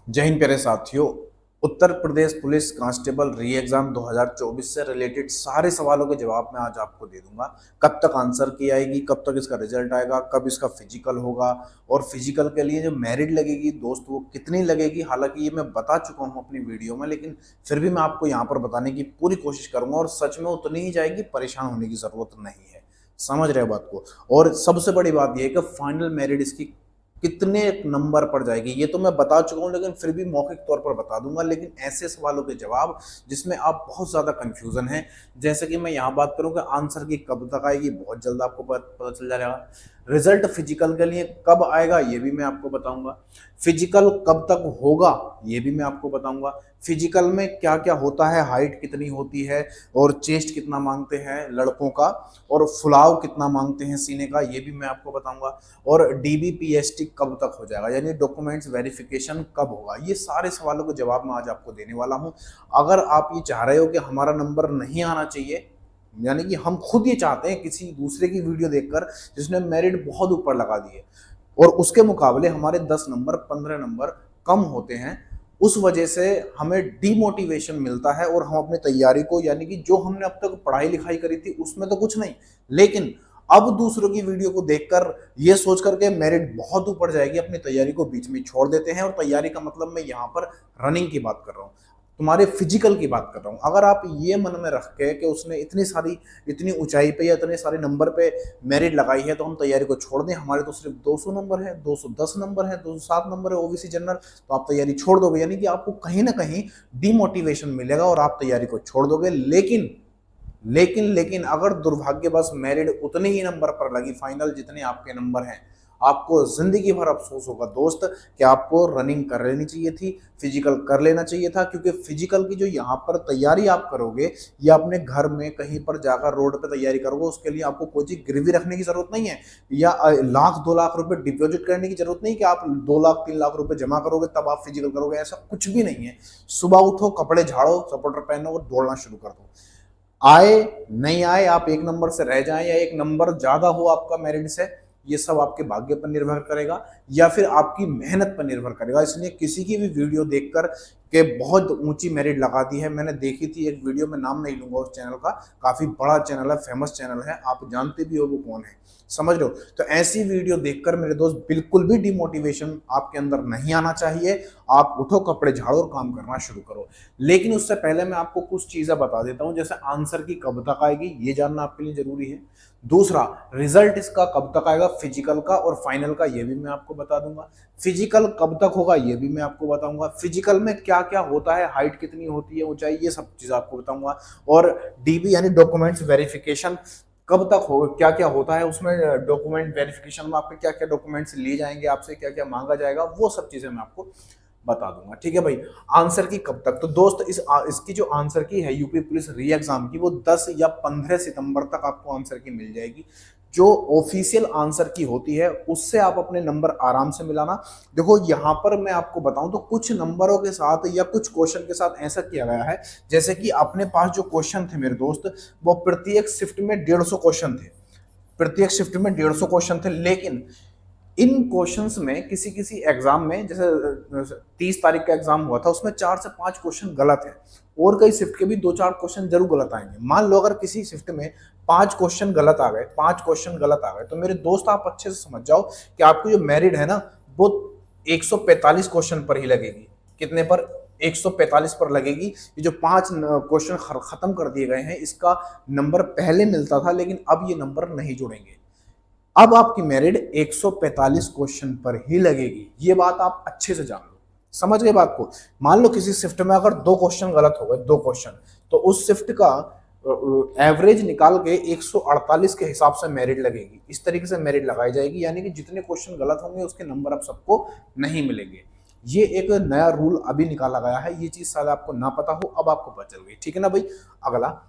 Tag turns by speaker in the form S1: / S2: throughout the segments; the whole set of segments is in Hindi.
S1: जय हिंद प्यारे साथियों। उत्तर प्रदेश पुलिस कांस्टेबल री एग्जाम 2024 से रिलेटेड सारे सवालों के जवाब मैं आज आपको दे दूंगा। कब तक आंसर की आएगी, कब तक इसका रिजल्ट आएगा, कब इसका फिजिकल होगा और फिजिकल के लिए जो मेरिट लगेगी दोस्त वो कितनी लगेगी। हालांकि ये मैं बता चुका हूँ अपनी वीडियो में, लेकिन फिर भी मैं आपको यहाँ पर बताने की पूरी कोशिश करूंगा और सच में उतनी ही जाएगी, परेशान होने की जरूरत नहीं है। समझ रहे हो बात को। और सबसे बड़ी बात यह है कि फाइनल मेरिट इसकी कितने नंबर पर जाएगी ये तो मैं बता चुका हूं, लेकिन फिर भी मौखिक तौर पर बता दूंगा। लेकिन ऐसे सवालों के जवाब जिसमें आप बहुत ज्यादा कंफ्यूजन है, जैसे कि मैं यहाँ बात करूं कि आंसर की कब तक आएगी, बहुत जल्द आपको पता चल जाएगा। रिजल्ट फिजिकल के लिए कब आएगा ये भी मैं आपको बताऊंगा। फिजिकल कब तक होगा ये भी मैं आपको बताऊंगा। फिजिकल में क्या क्या होता है, हाइट कितनी होती है और चेस्ट कितना मांगते हैं लड़कों का, और फुलाव कितना मांगते हैं सीने का, ये भी मैं आपको बताऊंगा। और डीबीपीएसटी कब तक हो जाएगा, यानी डॉक्यूमेंट्स वेरिफिकेशन कब होगा, ये सारे सवालों के जवाब मैं आज आपको देने वाला हूं। अगर आप ये चाह रहे हो कि हमारा नंबर नहीं आना चाहिए, यानी कि हम खुद ये चाहते हैं किसी दूसरे की वीडियो देखकर जिसने मेरिट बहुत ऊपर लगा दिए और उसके मुकाबले हमारे 10 नंबर 15 नंबर कम होते हैं, उस वजह से हमें डीमोटिवेशन मिलता है और हम अपनी तैयारी को, यानी कि जो हमने अब तक पढ़ाई लिखाई करी थी उसमें तो कुछ नहीं, लेकिन अब दूसरों की वीडियो को देखकर ये सोच करके मेरिट बहुत ऊपर जाएगी, अपनी तैयारी को बीच में छोड़ देते हैं। और तैयारी का मतलब मैं यहाँ पर रनिंग की बात कर रहा हूँ, तुम्हारे फिजिकल की बात कर रहा हूँ। अगर आप ये मन में रख के कि उसने इतनी ऊंचाई पे या इतने सारे नंबर पे मेरिट लगाई है तो हम तैयारी को छोड़ दें, हमारे तो सिर्फ 200 नंबर है, 210 नंबर है, 207 नंबर है ओबीसी जनरल, तो आप तैयारी छोड़ दोगे, यानी कि आपको कहीं ना कहीं डिमोटिवेशन मिलेगा और आप तैयारी को छोड़ दोगे। लेकिन अगर दुर्भाग्यवश मेरिट उतने ही नंबर पर लगी, फाइनल जितने आपके नंबर हैं, आपको जिंदगी भर अफसोस होगा दोस्त कि आपको रनिंग कर लेनी चाहिए थी, फिजिकल कर लेना चाहिए था। क्योंकि फिजिकल की जो यहाँ पर तैयारी आप करोगे या अपने घर में कहीं पर जाकर रोड पे तैयारी करोगे, उसके लिए आपको कोई चीज गिरवी रखने की जरूरत नहीं है या लाख 2 लाख रुपए डिपॉजिट करने की जरूरत नहीं कि आप 2 लाख 3 लाख रुपए जमा करोगे तब आप फिजिकल करोगे, ऐसा कुछ भी नहीं है। सुबह उठो, कपड़े झाड़ो, सपोर्टर पहनो और दौड़ना शुरू कर दो। आए नहीं आए, आप एक नंबर से रह जाएं या एक नंबर ज्यादा हो आपका मेरिट से, ये सब आपके भाग्य पर निर्भर करेगा या फिर आपकी मेहनत पर निर्भर करेगा। इसलिए किसी की भी वीडियो देखकर के बहुत ऊंची मेरिट लगा दी है, मैंने देखी थी एक वीडियो में, नाम नहीं लूंगा उस चैनल का, काफी बड़ा चैनल है, फेमस चैनल है, आप जानते भी हो वो कौन है, समझ लो। तो ऐसी वीडियो देखकर मेरे दोस्त बिल्कुल भी डिमोटिवेशन आपके अंदर नहीं आना चाहिए। आप उठो, कपड़े झाड़ो और काम करना शुरू करो। लेकिन उससे पहले मैं आपको कुछ चीजें बता देता हूं, जैसे आंसर की कब तक आएगी ये जानना आपके लिए जरूरी है। दूसरा, रिजल्ट इसका कब तक आएगा फिजिकल का और फाइनल का, ये भी मैं आपको बता दूंगा। फिजिकल कब तक होगा ये भी मैं आपको बताऊंगा। फिजिकल में क्या क्या होता है, हाइट कितनी होती है, ऊंचाई, ये सब चीज आपको बताऊंगा। और डीबी यानी डॉक्यूमेंट्स वेरिफिकेशन कब तक हो, क्या क्या होता है उसमें, डॉक्यूमेंट वेरिफिकेशन में आपके क्या क्या डॉक्यूमेंट्स लिए जाएंगे, आपसे क्या क्या मांगा जाएगा, वो सब चीजें मैं आपको बता दूंगा। ठीक है भाई। आंसर की कब तक, तो दोस्त इसकी जो आंसर की है यूपी पुलिस री एग्जाम की, वो 10 या 15 सितंबर तक आपको आंसर की मिल जाएगी। जो ऑफिशियल आंसर की होती है उससे आप अपने नंबर आराम से मिलाना। देखो यहाँ पर मैं आपको बताऊं तो कुछ नंबरों के साथ या कुछ क्वेश्चन के साथ ऐसा किया गया है, जैसे कि अपने पास जो क्वेश्चन थे मेरे दोस्त, वो प्रत्येक शिफ्ट में 150 क्वेश्चन थे, प्रत्येक शिफ्ट में 150 क्वेश्चन थे। लेकिन इन क्वेश्चंस में किसी किसी एग्जाम में, जैसे 30 तारीख का एग्जाम हुआ था, उसमें 4 से 5 क्वेश्चन गलत है और कई शिफ्ट के भी 2-4 क्वेश्चन जरूर गलत आएंगे। मान लो अगर किसी शिफ्ट में 5 क्वेश्चन गलत आ गए, 5 क्वेश्चन गलत आ गए, तो मेरे दोस्त आप अच्छे से समझ जाओ कि आपको जो मेरिट है ना वो 145 क्वेश्चन पर ही लगेगी। कितने पर? 145 पर लगेगी। ये जो 5 क्वेश्चन खत्म कर दिए गए हैं, इसका नंबर पहले मिलता था लेकिन अब ये नंबर नहीं जुड़ेंगे। अब आपकी मेरिट 145 क्वेश्चन पर ही लगेगी, ये बात आप अच्छे से जान लो। समझ गए बात को। मान लो किसी शिफ्ट में अगर 2 क्वेश्चन गलत हो गए, 2 क्वेश्चन, तो उस शिफ्ट का एवरेज निकाल के 148 के हिसाब से मेरिट लगेगी। इस तरीके से मेरिट लगाई जाएगी, यानी कि जितने क्वेश्चन गलत होंगे उसके नंबर अब सबको नहीं मिलेंगे। ये एक नया रूल अभी निकाला गया है, ये चीज शायद आपको ना पता हो, अब आपको पता चल गई। ठीक है ना भाई। अगला,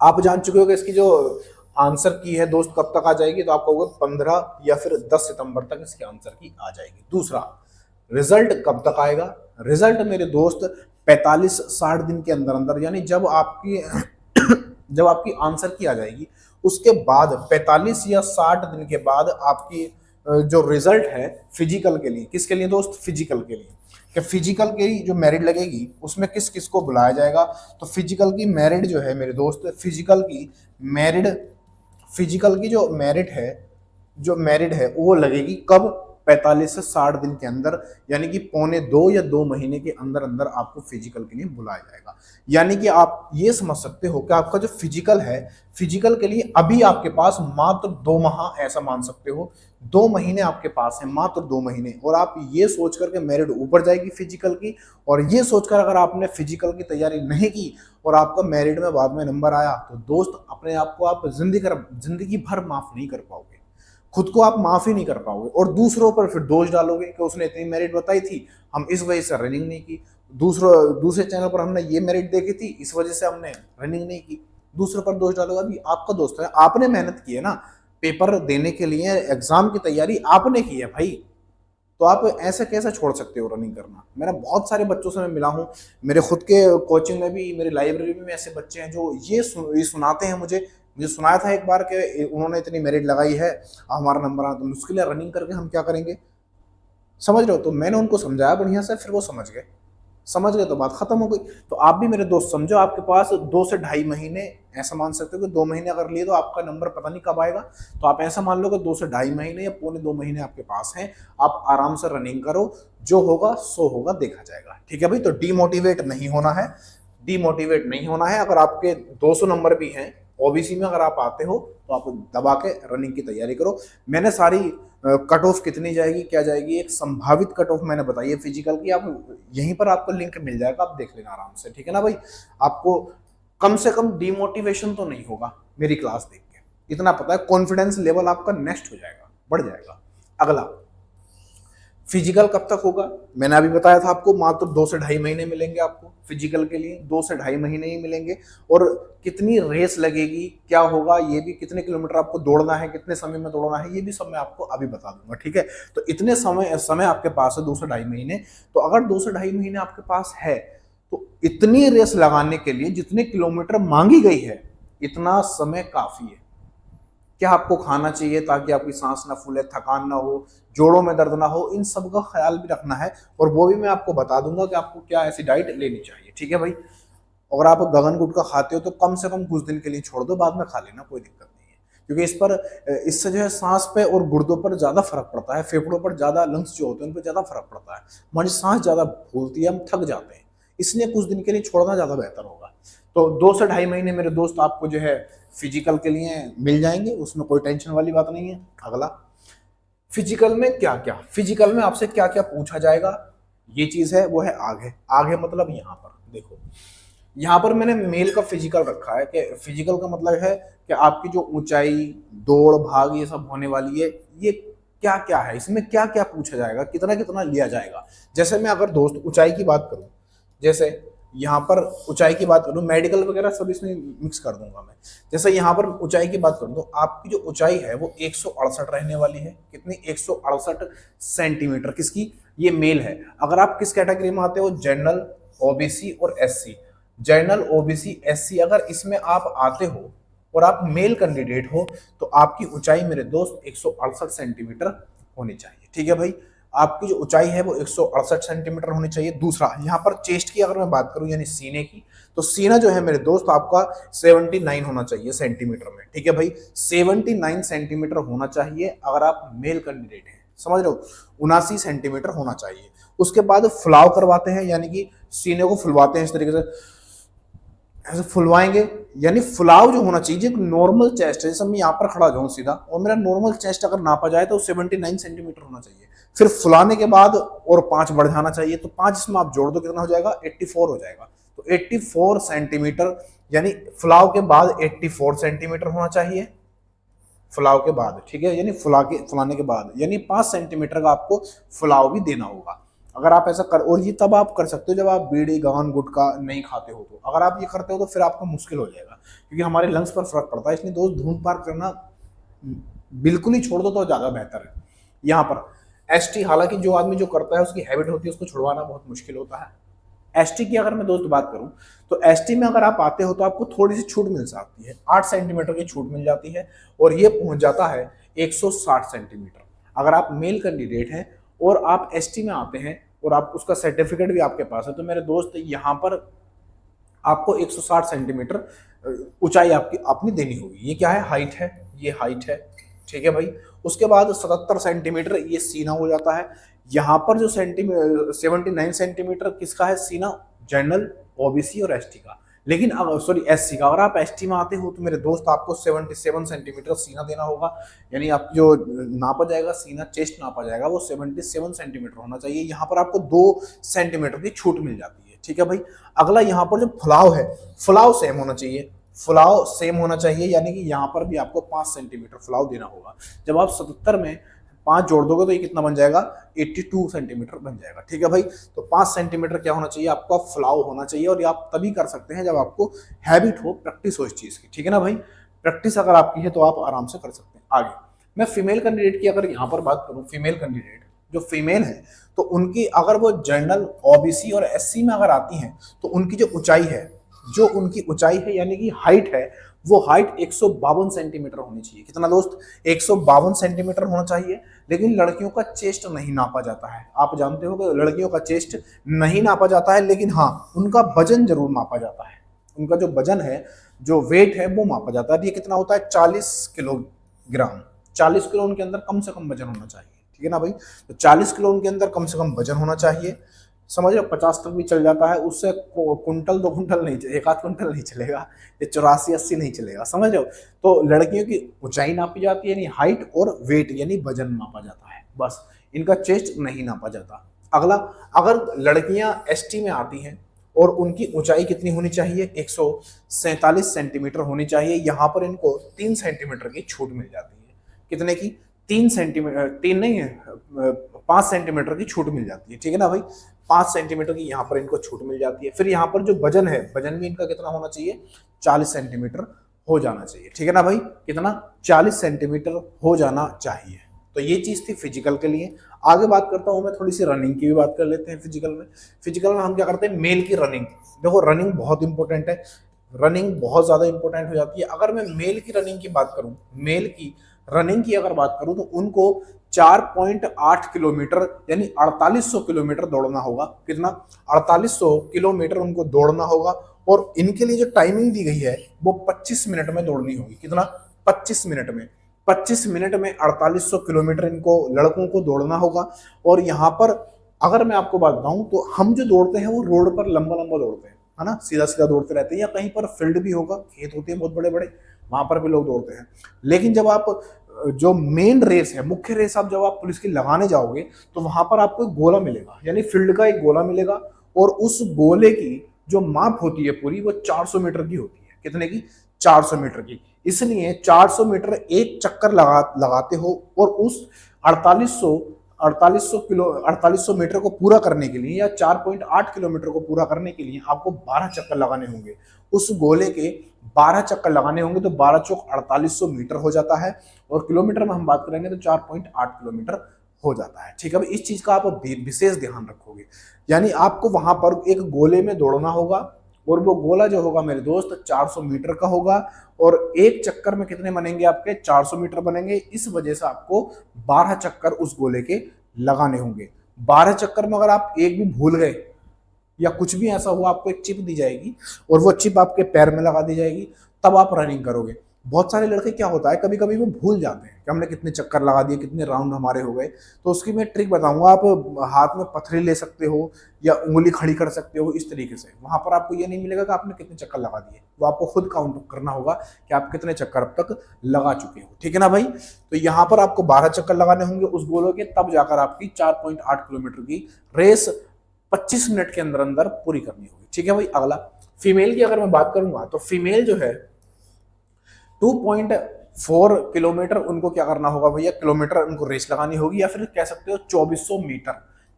S1: आप जान चुके हो कि इसकी जो आंसर की है दोस्त कब तक आ जाएगी, तो आप कहोगे 15 या फिर 10 सितंबर तक इसके आंसर की आ जाएगी। दूसरा, रिजल्ट कब तक आएगा। रिजल्ट मेरे दोस्त 45-60 दिन के अंदर अंदर, यानी जब आपकी आंसर की आ जाएगी उसके बाद 45 या 60 दिन के बाद आपकी जो रिजल्ट है फिजिकल के लिए, किसके लिए दोस्त, फिजिकल के लिए, कि फिजिकल की जो मेरिट लगेगी उसमें किस किस को बुलाया जाएगा। तो फिजिकल की मेरिट जो है मेरे दोस्त, मेरिट फिजिकल की जो मेरिट है वो लगेगी कब, 45 से 60 दिन के अंदर, यानी कि पौने 2 या 2 महीने के अंदर अंदर आपको फिजिकल के लिए बुलाया जाएगा। यानी कि आप ये समझ सकते हो कि आपका जो फिजिकल है, फिजिकल के लिए अभी आपके पास मात्र 2 माह, ऐसा मान सकते हो 2 महीने आपके पास है, मात्र 2 महीने। और आप ये सोच करके मेरिट ऊपर जाएगी फिजिकल की, और ये सोचकर अगर आपने फिजिकल की तैयारी नहीं की और आपका मेरिट में बाद में नंबर आया, तो दोस्त अपने आप को आप जिंदगी भर माफ नहीं कर पाओगे, खुद को आप माफ ही नहीं कर पाओगे, और दूसरों पर फिर दोष डालोगे कि उसने इतनी मेरिट बताई थी, हम इस वजह से रनिंग नहीं की, दूसरे चैनल पर हमने ये मेरिट देखी थी, इस वजह से हमने रनिंग नहीं की, दूसरों पर दोष डालोगे। अभी आपका दोस्त है, आपने मेहनत की है ना, पेपर देने के लिए, एग्जाम की तैयारी आपने की है भाई, तो आप ऐसे कैसे छोड़ सकते हो रनिंग करना। मैंने बहुत सारे बच्चों से मैं मिला हूँ, मेरे खुद के कोचिंग में भी, मेरी लाइब्रेरी में ऐसे बच्चे हैं जो ये सुनाते हैं मुझे सुनाया था एक बार कि उन्होंने इतनी मेरिट लगाई है, हमारा नंबर आना, तो मुश्किल है, रनिंग करके हम क्या करेंगे, समझ रहे हो। तो मैंने उनको समझाया बढ़िया से, फिर वो समझ गए तो बात खत्म हो गई। तो आप भी मेरे दोस्त समझो, आपके पास 2 से 2.5 महीने, ऐसा मान सकते हो कि 2 महीने अगर लिए तो आपका नंबर पता नहीं कब आएगा, तो आप ऐसा मान लो कि 2 से 2.5 महीने या पौने 2 महीने आपके पास हैं, आप आराम से रनिंग करो, जो होगा सो होगा, देखा जाएगा, ठीक है भाई। तो डीमोटिवेट नहीं होना है। अगर आपके 200 नंबर भी हैं ओबीसी में, अगर आप आते हो तो आप दबा के रनिंग की तैयारी करो। मैंने सारी कट ऑफ कितनी जाएगी, क्या जाएगी, एक संभावित कट ऑफ मैंने बताई है फिजिकल की, आप यहीं पर आपको लिंक मिल जाएगा, आप देख लेना आराम से, ठीक है ना भाई। आपको कम से कम डिमोटिवेशन तो नहीं होगा मेरी क्लास देख के, इतना पता है, कॉन्फिडेंस लेवल आपका नेक्स्ट हो जाएगा, बढ़ जाएगा। अगला, फिजिकल कब तक होगा, मैंने अभी बताया था आपको, मात्र 2 से 2.5 महीने मिलेंगे आपको फिजिकल के लिए, 2 से 2.5 महीने ही मिलेंगे। और कितनी रेस लगेगी, क्या होगा, ये भी, कितने किलोमीटर आपको दौड़ना है, कितने समय में दौड़ना है, ये भी सब मैं आपको अभी बता दूंगा, ठीक है। तो इतने समय आपके पास है, 2 से 2.5 महीने। तो अगर 2 से 2.5 महीने आपके पास है, तो इतनी रेस लगाने के लिए जितने किलोमीटर मांगी गई है, इतना समय काफी है। क्या आपको खाना चाहिए ताकि आपकी सांस ना फूले, थकान ना हो, जोड़ों में दर्द ना हो, इन सब का ख्याल भी रखना है, और वो भी मैं आपको बता दूंगा कि आपको क्या ऐसी डाइट लेनी चाहिए, ठीक है भाई। अगर आप गगन गुटखा खाते हो तो कम से कम कुछ दिन के लिए छोड़ दो, बाद में खा लेना, कोई दिक्कत नहीं है, क्योंकि इससे जो है सांस पे और गुर्दों पर ज्यादा फर्क पड़ता है, फेफड़ों पर ज्यादा, लंग्स जो होते हैं उन पर ज्यादा फर्क पड़ता है, हमारी सांस ज्यादा फूलती है, हम थक जाते हैं, इसलिए कुछ दिन के लिए छोड़ना ज्यादा बेहतर होगा। तो 2 से 2.5 महीने मेरे दोस्त आपको जो है फिजिकल के लिए मिल जाएंगे, उसमें कोई टेंशन वाली बात नहीं है। अगला, फिजिकल में आपसे क्या क्या पूछा जाएगा, ये चीज है, वो है आगे मतलब यहाँ पर देखो, यहाँ पर मैंने मेल का फिजिकल रखा है, कि फिजिकल का मतलब है कि आपकी जो ऊंचाई, दौड़, भाग, ये सब होने वाली है, ये क्या क्या है, इसमें क्या क्या पूछा जाएगा, कितना कितना लिया जाएगा। जैसे मैं अगर दोस्त ऊंचाई की बात करूं, जैसे यहाँ पर ऊंचाई की बात करूं, मेडिकल वगैरह सब इसमें मिक्स कर दूंगा मैं। जैसे यहाँ पर ऊंचाई की बात करूं तो आपकी जो ऊंचाई है वो 168 रहने वाली है, कितनी, 168 सेंटीमीटर, किसकी, ये मेल है। अगर आप किस कैटेगरी में आते हो, जनरल, ओबीसी और एससी, जनरल, ओबीसी, एससी, अगर इसमें आप आते हो और आप मेल कैंडिडेट हो, तो आपकी ऊंचाई मेरे दोस्त 168 सेंटीमीटर होनी चाहिए, ठीक है भाई। आपकी जो ऊंचाई है वो 168 सेंटीमीटर होनी चाहिए। दूसरा, यहाँ पर चेस्ट की अगर मैं बात करूं, यानी सीने की, तो सीना जो है मेरे दोस्त आपका 79 होना चाहिए सेंटीमीटर में, ठीक है भाई, 79 सेंटीमीटर होना चाहिए अगर आप मेल कैंडिडेट हैं, समझ रहे हो, 79 सेंटीमीटर होना चाहिए। उसके बाद फुलाव करवाते हैं, यानी कि सीने को फुलवाते हैं, इस तरीके से ऐसे फुलवाएंगे, यानी फुलाव जो होना चाहिए, नॉर्मल चेस्ट है, जैसे मैं यहाँ पर खड़ा जाऊँ सीधा और मेरा नॉर्मल चेस्ट अगर नापा जाए तो 79 सेंटीमीटर होना चाहिए। फिर फुलाने के बाद और 5 बढ़ जाना चाहिए, तो 5 इसमें आप जोड़ दो, कितना हो जाएगा, 84 हो जाएगा। तो 84 सेंटीमीटर, यानी फुलाव के बाद 84 सेंटीमीटर होना चाहिए, फुलाव के बाद, ठीक है, यानी फुलाने के बाद, यानी 5 सेंटीमीटर का आपको फुलाव भी देना होगा। अगर आप ऐसा कर, और ये तब आप कर सकते हो जब आप बीड़ी, गहन, गुटखा नहीं खाते हो, तो अगर आप ये करते हो तो फिर आपका मुश्किल हो जाएगा, क्योंकि हमारे लंग्स पर फर्क पड़ता है। इसलिए दोस्त धूम्रपान करना बिल्कुल ही छोड़ दो तो ज्यादा बेहतर है। यहाँ पर एसटी, हालांकि जो आदमी जो करता है उसकी हैबिट होती है, उसको छुड़वाना बहुत मुश्किल होता है। एसटी की अगर मैं दोस्त बात करूं तो एसटी में अगर आप आते हो तो आपको थोड़ी सी छूट मिल जाती है, 8 सेंटीमीटर की छूट मिल जाती है, और ये पहुंच जाता है 160 सेंटीमीटर। अगर आप मेल कैंडिडेट हैं और आप एसटी में आते हैं और आप उसका सर्टिफिकेट भी आपके पास है, तो मेरे दोस्त यहाँ पर आपको 160 सेंटीमीटर ऊंचाई आपकी अपनी देनी होगी। ये क्या है, हाइट है, ये हाइट है, ठीक है भाई। उसके बाद 77 सेंटीमीटर ये सीना हो जाता है। यहाँ पर जो 79 सेंटीमीटर किसका है सीना, जनरल, ओबीसी और एसटी का। लेकिन सॉरी एससी का। अगर आप एसटी में आते हो तो मेरे दोस्त आपको 77 सेंटीमीटर सीना देना होगा, यानी आप जो नापा जाएगा सीना, चेस्ट नापा जाएगा, वो 77 सेंटीमीटर होना चाहिए। यहाँ पर आपको 2 सेंटीमीटर की छूट मिल जाती है, ठीक है भाई। अगला यहाँ पर जो फुलाव है, फुलाव सेम होना चाहिए, फुलाव सेम होना चाहिए, यानी कि यहाँ पर भी आपको 5 सेंटीमीटर फुलाव देना होगा। जब आप 77 में 5 जोड़ दोगे तो ये कितना बन जाएगा, 82 सेंटीमीटर बन जाएगा, ठीक है भाई। तो 5 सेंटीमीटर क्या होना चाहिए, आपका फुलाव होना चाहिए। और ये आप तभी कर सकते हैं जब आपको हैबिट हो, प्रैक्टिस हो इस चीज की, ठीक है ना भाई। प्रैक्टिस अगर आपकी है तो आप आराम से कर सकते हैं। आगे मैं फीमेल कैंडिडेट की अगर यहाँ पर बात करूँ, फीमेल कैंडिडेट जो फीमेल है तो उनकी अगर वो जनरल, ओबीसी और एससी में अगर आती हैं तो उनकी जो ऊंचाई है, जो उनकी ऊंचाई है यानी कि हाइट है, वो हाइट 152 सेंटीमीटर होनी चाहिए। कितना दोस्त, 152 सेंटीमीटर होना चाहिए। लेकिन लड़कियों का चेस्ट नहीं नापा जाता है। आप जानते हो कि लड़कियों का चेस्ट नहीं नापा जाता है, लेकिन हाँ उनका वजन जरूर मापा जाता है। उनका जो वजन है, जो वेट है, वो मापा जाता है। ये कितना होता है, 40 किलोग्राम। 40 किलो उनके अंदर कम से कम वजन होना चाहिए, ठीक है ना भाई। तो 40 किलो उनके अंदर कम से कम वजन होना चाहिए। समझ लो 50 तक भी चल जाता है, उससे कुंटल 2 कुंटल नहीं, 1 आध कुंटल नहीं चलेगा, ये 84-80 नहीं चलेगा, समझ लो। तो लड़कियों की ऊंचाई नापी जाती है, यानी हाइट, और वेट यानी वजन नापा जाता है, बस। इनका चेस्ट नहीं नापा जाता। अगला, अगर लड़कियां एसटी में आती हैं और उनकी ऊंचाई कितनी होनी चाहिए, 147 सेंटीमीटर होनी चाहिए। यहाँ पर इनको 3 सेंटीमीटर की छूट मिल जाती है। कितने की, 3 सेंटीमीटर, 3 नहीं है, 5 सेंटीमीटर की छूट मिल जाती है, ठीक है ना भाई। 5 सेंटीमीटर की यहाँ पर इनको छूट मिल जाती है। फिर यहाँ पर जो वजन है, वजन भी इनका कितना होना चाहिए, 40 सेंटीमीटर हो जाना चाहिए, ठीक है ना भाई। कितना, 40 सेंटीमीटर हो जाना चाहिए। तो ये चीज थी फिजिकल के लिए। आगे बात करता हूं मैं, थोड़ी सी रनिंग की भी बात कर लेते हैं। फिजिकल में हम क्या करते हैं, मेल की रनिंग। देखो रनिंग बहुत इंपॉर्टेंट है, रनिंग बहुत ज्यादा इंपॉर्टेंट हो जाती है। अगर मैं मेल की रनिंग की बात करूं, मेल की रनिंग की अगर बात करूं, तो उनको 4.8 किलोमीटर यानी 4800 किलोमीटर दौड़ना होगा। कितना, 4800 किलोमीटर उनको दौड़ना होगा। और इनके लिए जो टाइमिंग दी गई है वो 25 मिनट में दौड़नी होगी। कितना, 25 मिनट में। 25 मिनट में 4800 किलोमीटर इनको लड़कों को दौड़ना होगा। और यहाँ पर अगर मैं आपको बात बताऊं तो हम जो दौड़ते हैं वो रोड पर लंबा लंबा दौड़ते हैं, है ना, सीधा सीधा दौड़ते रहते हैं। या कहीं पर फील्ड भी होगा, खेत होते हैं बहुत बड़े बड़े, वहां पर भी लोग दौड़ते हैं। लेकिन जब आप जो मेन रेस है, मुख्य रेस, आप जब आप पुलिस की लगाने जाओगे तो वहां पर आपको एक गोला मिलेगा, यानी फील्ड का एक गोला मिलेगा। और उस गोले की जो माप होती है पूरी, वो 400 मीटर की होती है। कितने की, 400 मीटर की। इसलिए 400 मीटर एक चक्कर लगाते हो, और उस 4800 मीटर को पूरा करने के लिए, या 4.8 किलोमीटर को पूरा करने के लिए आपको 12 चक्कर लगाने होंगे। उस गोले के 12 चक्कर लगाने होंगे, तो 12 चौक 4800 मीटर हो जाता है। और किलोमीटर में हम बात करेंगे तो 4.8 किलोमीटर हो जाता है, ठीक है। इस चीज का आप विशेष ध्यान रखोगे, यानी आपको वहां पर एक गोले में दौड़ना होगा, और वो गोला जो होगा मेरे दोस्त 400 मीटर का होगा। और एक चक्कर में कितने बनेंगे आपके, 400 मीटर बनेंगे। इस वजह से आपको 12 चक्कर उस गोले के लगाने होंगे। 12 चक्कर में अगर आप एक भी भूल गए या कुछ भी ऐसा हुआ, आपको एक चिप दी जाएगी, और वो चिप आपके पैर में लगा दी जाएगी, तब आप रनिंग करोगे। बहुत सारे लड़के क्या होता है, कभी कभी वो भूल जाते हैं कि हमने कितने चक्कर लगा दिए, कितने राउंड हमारे हो गए। तो उसकी मैं ट्रिक बताऊंगा। आप हाथ में पथरी ले सकते हो या उंगली खड़ी कर सकते हो, इस तरीके से। वहां पर आपको ये नहीं मिलेगा कि आपने कितने चक्कर लगा दिए, वो आपको खुद काउंट करना होगा कि आप कितने चक्कर अब तक लगा चुके हो, ठीक है ना भाई। तो यहाँ पर आपको 12 चक्कर लगाने होंगे उस गोलों के, तब जाकर आपकी 4.8 किलोमीटर की रेस 25 मिनट के अंदर अंदर पूरी करनी होगी, ठीक है भाई। अगला, फीमेल की अगर मैं बात करूंगा, तो फीमेल जो है 2.4 किलोमीटर उनको क्या करना होगा भैया, किलोमीटर उनको रेस लगानी होगी, या फिर कह सकते हो 2400 मीटर।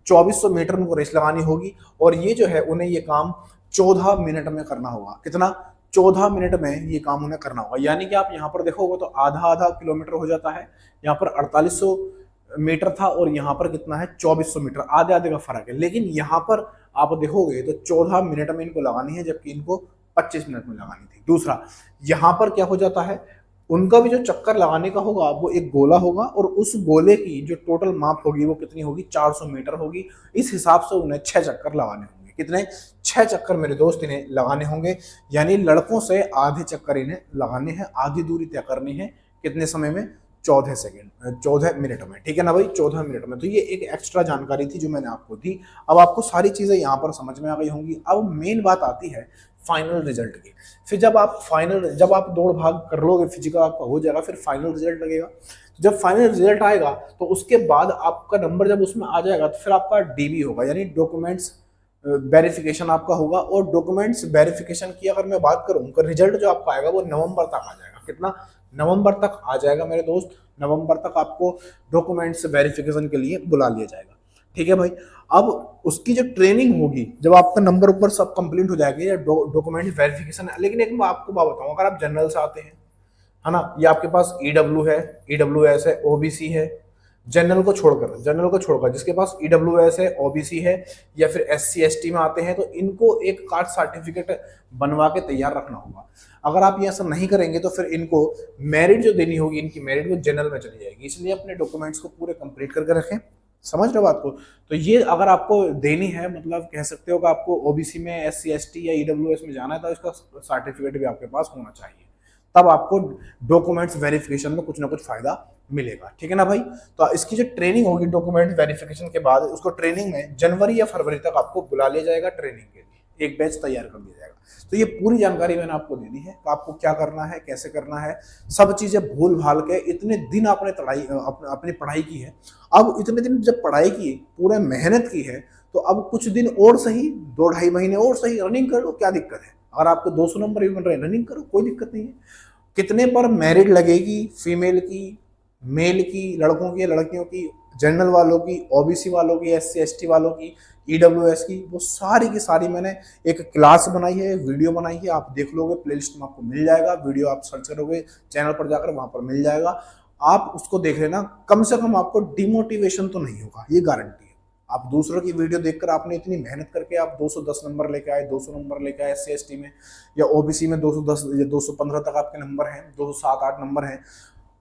S1: 2400 मीटर उनको रेस लगानी होगी। और ये जो है उन्हें ये काम 14 मिनट में करना होगा। कितना, 14 मिनट में ये काम उन्हें करना होगा। यानी कि आप यहाँ पर देखोगे तो आधा आधा किलोमीटर हो जाता है। यहाँ पर 4800 मीटर था और यहाँ पर कितना है, 2400 मीटर, आधे आधे का फर्क है। लेकिन यहाँ पर आप देखोगे तो 14 मिनट में इनको लगानी है, जबकि इनको 25 मिनट में लगानी थी। दूसरा, यहाँ पर क्या हो जाता है, उनका भी जो चक्कर लगाने का होगा वो एक गोला होगा, और उस गोले की जो टोटल माप होगी वो कितनी होगी, 400 मीटर होगी। इस हिसाब से उन्हें 6 चक्कर लगाने होंगे। कितने, 6 चक्कर मेरे दोस्त इन्हें लगाने होंगे, यानी लड़कों से आधे चक्कर इन्हें लगाने हैं, आधी दूरी तय करनी है। कितने समय में, 14 सेकेंड, 14 मिनट में, ठीक है ना भाई, 14 मिनट में। तो ये एक एक्स्ट्रा जानकारी थी जो मैंने आपको दी। अब आपको सारी चीजें यहाँ पर समझ में आ गई होंगी। अब मेन बात आती है फाइनल रिजल्ट की। फिर जब आप दौड़ भाग कर लोगे, फिजिकल आपका हो जाएगा, फिर फाइनल रिजल्ट लगेगा। जब फाइनल रिजल्ट आएगा तो उसके बाद आपका नंबर जब उसमें आ जाएगा तो फिर आपका डीबी होगा, यानी डॉक्यूमेंट्स वेरिफिकेशन आपका होगा। और डॉक्यूमेंट्स वेरिफिकेशन की अगर मैं बात करूं, उनका रिजल्ट जो आपका आएगा वो नवंबर तक आ जाएगा। कितना, नवंबर तक आ जाएगा मेरे दोस्त। नवंबर तक आपको डॉक्यूमेंट्स वेरिफिकेशन के लिए बुला लिया जाएगा, ठीक है भाई। अब उसकी जो ट्रेनिंग होगी, जब आपका नंबर ऊपर सब कंप्लीट हो जाएगा, या डॉक्यूमेंट वेरिफिकेशन। लेकिन एक मैं आपको बात बताऊं, अगर आप जनरल से आते हैं, है ना, या आपके पास ईडब्ल्यू है, ईडब्ल्यूएस है, ओबीसी है, जनरल को छोड़कर जिसके पास ईडब्ल्यूएस है, ओबीसी है, या फिर एससी एसटी में आते हैं, तो इनको एक कास्ट सर्टिफिकेट बनवा के तैयार रखना होगा। अगर आप ये ऐसा नहीं करेंगे तो फिर इनको मेरिट जो देनी होगी, इनकी मेरिट वो जनरल में चली जाएगी। इसलिए अपने डॉक्यूमेंट्स को पूरे कंप्लीट करके रखें। समझ रहे हो बात को। तो ये अगर आपको देनी है, मतलब कह सकते हो कि आपको ओबीसी में, एससी एसटी या ईडब्ल्यूएस में जाना है, तो इसका सर्टिफिकेट भी आपके पास होना चाहिए, तब आपको डॉक्यूमेंट्स वेरिफिकेशन में कुछ ना कुछ फायदा मिलेगा, ठीक है ना भाई। तो इसकी जो ट्रेनिंग होगी डॉक्यूमेंट वेरिफिकेशन के बाद, उसको ट्रेनिंग में जनवरी या फरवरी तक आपको बुला लिया जाएगा ट्रेनिंग के लिए, एक बैच तैयार कर दिया जाएगा। तो ये पूरी जानकारी मैंने आपको दे दी है कि आपको क्या करना है, कैसे करना है। सब चीजें भूल भाल के इतने दिन आपने अपनी पढ़ाई की है, अब इतने दिन जब पढ़ाई की, पूरे मेहनत की है, तो अब कुछ दिन और सही, 2-2.5 महीने और सही रनिंग कर लो, क्या दिक्कत है। अगर आपके 200 नंबर भी बन रहे हैं, रनिंग करो, कोई दिक्कत नहीं है। कितने पर मेरिट लगेगी, फीमेल की, मेल की, लड़कों की, लड़कियों की, जनरल वालों की, ओबीसी वालों की, एससी एसटी वालों की, ईडब्ल्यूएस की, वो सारी की सारी मैंने एक क्लास बनाई है, वीडियो बनाई है। आप देख लोगे, प्लेलिस्ट में आपको मिल जाएगा, वीडियो आप सर्च करोगे चैनल पर जाकर, वहां पर मिल जाएगा। आप उसको देख लेना, कम से कम आपको डिमोटिवेशन तो नहीं होगा, ये गारंटी है। आप दूसरों की वीडियो देखकर, आपने इतनी मेहनत करके आप 210 नंबर लेके आए, 200 नंबर लेके आए एससी एसटी में, या ओबीसी में 210 या 215 तक आपके नंबर हैं, 207-8 नंबर हैं,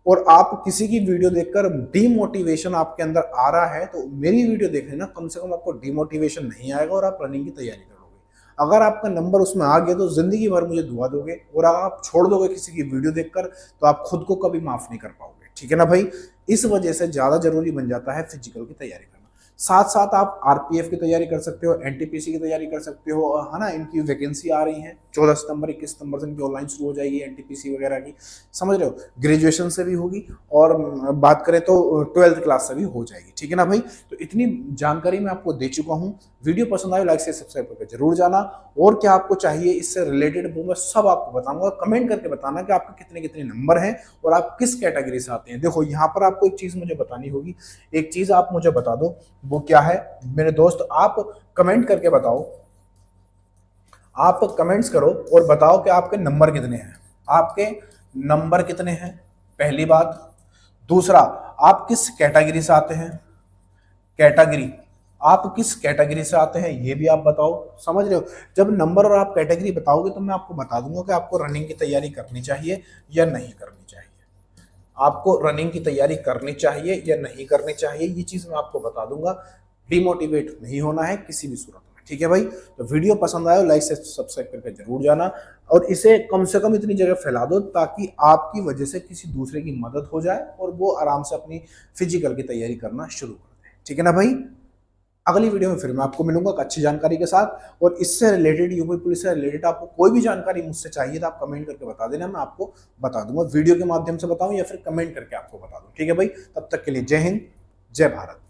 S1: और आप किसी की वीडियो देखकर डिमोटिवेशन आपके अंदर आ रहा है, तो मेरी वीडियो देख लेना, कम से कम आपको डिमोटिवेशन नहीं आएगा और आप रनिंग की तैयारी करोगे। अगर आपका नंबर उसमें आ गया तो जिंदगी भर मुझे दुआ दोगे, और अगर आप छोड़ दोगे किसी की वीडियो देखकर, तो आप खुद को कभी माफ नहीं कर पाओगे, ठीक है ना भाई। इस वजह से ज्यादा जरूरी बन जाता है फिजिकल की तैयारी करना। साथ साथ आप आरपीएफ की तैयारी कर सकते हो, एनटीपीसी की तैयारी कर सकते हो, है ना। इनकी वैकेंसी आ रही है 14 सितंबर 21 सितंबर से इनकी ऑनलाइन शुरू हो जाएगी एनटीपीसी वगैरह की, समझ रहे हो। ग्रेजुएशन से भी होगी, और बात करें तो 12th क्लास से भी हो जाएगी, ठीक है ना भाई। तो इतनी जानकारी मैं आपको दे चुका हूँ। वीडियो पसंद आए, लाइक से सब्सक्राइब करके जरूर जाना। और क्या आपको चाहिए इससे रिलेटेड, वो मैं सब आपको बताऊंगा। कमेंट करके बताना कि आपके कितने कितने नंबर हैं और आप किस कैटेगरी से आते हैं। देखो, यहाँ पर आपको एक चीज मुझे बतानी होगी, एक चीज आप मुझे बता दो, वो क्या है मेरे दोस्त। आप कमेंट करके बताओ, आप कमेंट्स करो और बताओ कि आपके नंबर कितने हैं, आपके नंबर कितने हैं, पहली बात। दूसरा, आप किस कैटेगरी से आते हैं, कैटेगरी, आप किस कैटेगरी से आते हैं ये भी आप बताओ, समझ रहे हो। जब नंबर और आप कैटेगरी बताओगे तो मैं आपको बता दूंगा कि आपको रनिंग की तैयारी करनी चाहिए या नहीं करनी चाहिए। आपको रनिंग की तैयारी करनी चाहिए या नहीं करनी चाहिए, ये चीज मैं आपको बता दूंगा। डिमोटिवेट नहीं होना है किसी भी सूरत में, ठीक है भाई। तो वीडियो पसंद आए, लाइक से सब्सक्राइब करके जरूर जाना, और इसे कम से कम इतनी जगह फैला दो ताकि आपकी वजह से किसी दूसरे की मदद हो जाए और वो आराम से अपनी फिजिकल की तैयारी करना शुरू कर दे, ठीक है ना भाई। अगली वीडियो में फिर मैं आपको मिलूंगा अच्छी जानकारी के साथ। और इससे रिलेटेड, यूपी पुलिस से रिलेटेड आपको कोई भी जानकारी मुझसे चाहिए तो आप कमेंट करके बता देना, मैं आपको बता दूंगा। वीडियो के माध्यम से बताऊं या फिर कमेंट करके आपको बता दूं, ठीक है भाई। तब तक के लिए जय हिंद, जय भारत।